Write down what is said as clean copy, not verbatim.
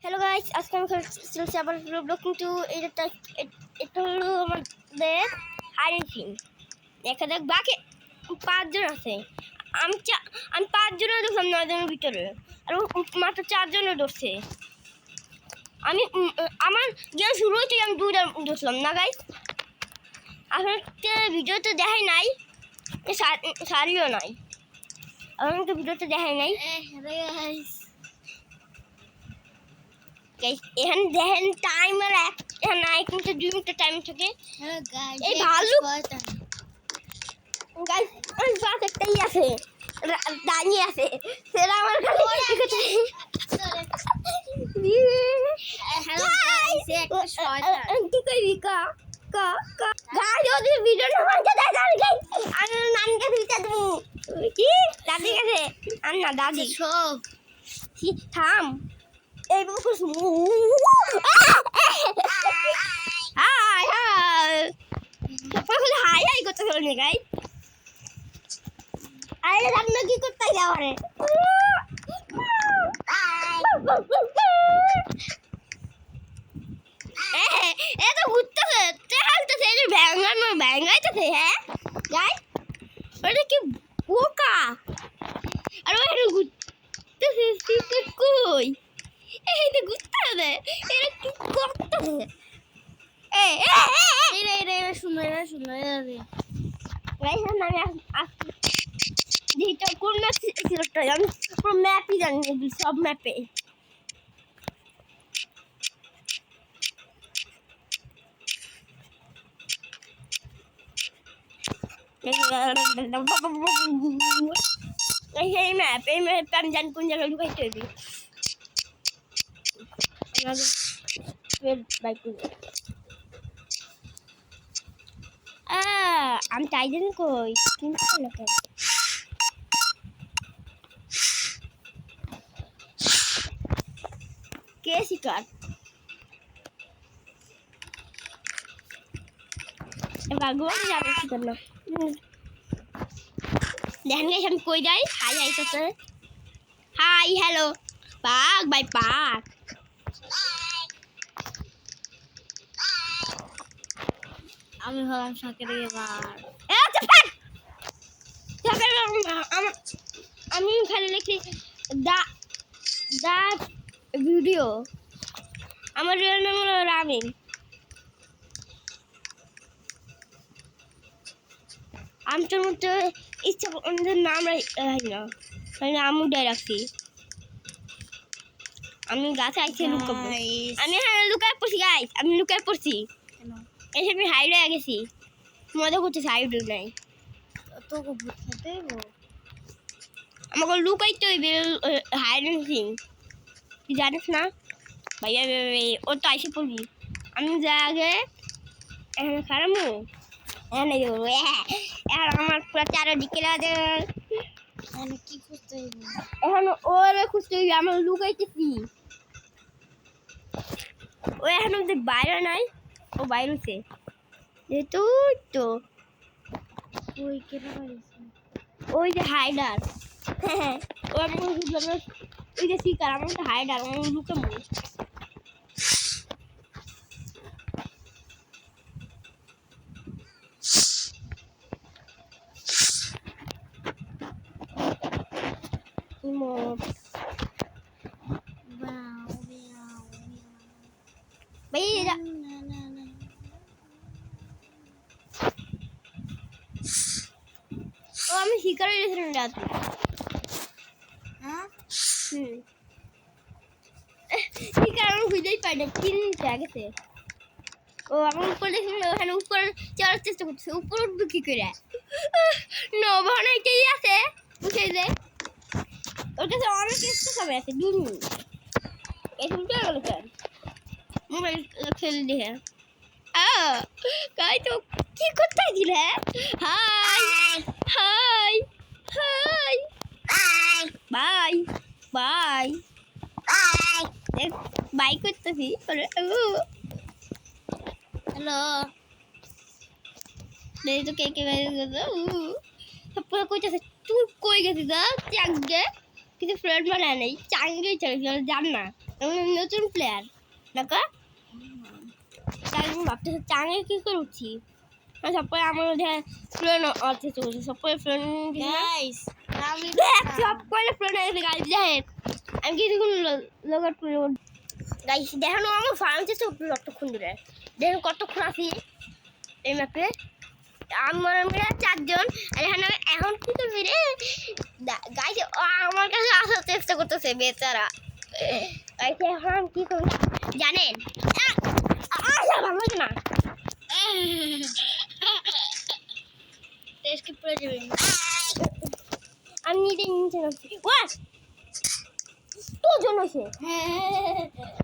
Hello guys, আজকে আমি চলছি আবার রোবলক্স, কিন্তু এটা হলো আমাদের হাইডিং। দেখা যাক বাকি 5 জন আছে। আমি 5 জনের ধরলাম 9 জনের ভিতরে, আর মাত্র 4 জনের ধরছে। আমার গেম শুরু হয়েছে, আমি 2টা ধরছিলাম না গাইস। আপনাকে ভিডিওতে দেখাই নাই, সারিও নাই, আমাকে ভিডিওতে দেখাই নাই গাইস। এখানে দেখেন টাইমার এখানে নাই, কিন্তু 2 মিনিট টাইম থাকে। এই ভালো গাইস, ওই বাস একটাই আছে, দাঁড়িয়ে আছে, সেটা আমার কাছে কি কইবি কা কা কা গাইস, ওদের ভিডিওটা বানতে দেয় গাইস। আমি নানি কাছে দিতে দেবো কি দাদি কাছে, আর না দাদি সব থাম। এই বুকুস হাই হাই সকলে হাই হাই করতে চলে গাই। আরে রান্না কি করতে যাওয়ারে এ তো ঘুরতেছে, হালতেছে, এই ব্যাঙ্গাইতেছে। হ্যাঁ গাই, ওটা কি বোকা। আর ওই ঘুরতেছে সিক্রেট কই, এই তো ঘুরতে হবে, এরা কি করতেছে। সুন্দর কোন ম্যাপ সিলেক্ট হয়, আমি পুরো ম্যাপই জানি, সব ম্যাপে। এই ম্যাপে আমি জানি কোন জায়গায় লুকাইতে হইবে। আমি তাই জানি কই, কিন্তু কে শিকার বাগুয়া যাবে শিকার না। দেখেন গেছে আমি কই যাই, হাই হাই করতে, হাই হ্যালো পাক বাই পাক। আমি হলাম শাকের এবার, আমি খালি লিখি দা ভিডিও। আমার রিয়েল নাম হলো রামিন। আমি তোর মধ্যে ইচ্ছা নাম রাখি না, আমি ডাই রাখছি। আমি গাছে আইসে লুকাবো, আমি লুকায় পড়ছি গাইস, আমি লুকায় পড়ছি, এসে আমি হাইড হয়ে গেছি, মজা করতেছি। হাইড নাই, আমাকে লুকাইতে হইবে, হাইড সিং তুই জানিস না ভাইয়া, ও তো আইসে পড়বি। আমি যা আগে এখানে খারাপো এখানে দেবো, আমার পুরো চারদিকে কি খুঁজতে হইবে, এখন ওরে খুঁজতে হইবে, আমার লুকাইতেছি। ও এখন আমাদের বাইরে নাই, ও বাইরে হচ্ছে যেহেতু, তো ওই কেটে পারিস, ওই যে হাইডার। হ্যাঁ ও আমাকে ওই যে শিকার, আমার তো হাইডার, আমার লুকে মনে আমি শিকারে গেছিলাম রাতে। শিকার আমি খুঁজেই পাই না, চিনতে গেছে। ও আমার উপর দেখলাম, ওখানে উপর চড়ার চেষ্টা করতেছে, উপর উঠবে কি করে, নবানাইতেই আছে উঠে যে, ওর কাছে অনেক চেষ্টা সবাই আছে। 2 মিনিট এই উঠে গেল কেন, মোবাইল খেলে দেখে। গাই তো কি করতে দিলে, high high high bye bye bye করতেছি, হ্যালো তো কে কে কইতেছে তুই কই গেছিস, চাঙ্গে কিছু ফ্রেন্ড বানায় নেই, চাঙ্গে চলে জান না আমি নতুন প্লেয়ার দেখো তাই আমি ভাবতেছি চাঙে কি করে উঠছি সবাই আমার মধ্যে ফ্রেন্ড আছে চলছে সবাই ফ্রেন্ড গাইস আমি সব করে ফ্রেন্ড আছে গাইস দেখেন আমি কিছু লগ আউট করে গাইস দেখেন আমার ফার্ম চেষ্টা কতক্ষণ ধরে দেখেন কতক্ষণ আছি এই ম্যাপে আমার আমরা 4 জন আর এখানে এখন কি করবি রে গাইস আমার কাছে আসার চেষ্টা করতেছে বেচারা গাইস এখন কি করব জানেন আশা ভালো লাগে না টেস্ট পড়ে যাবে আমি নিজে নিচে নামছি ওয়াট তো জন আছে হ্যাঁ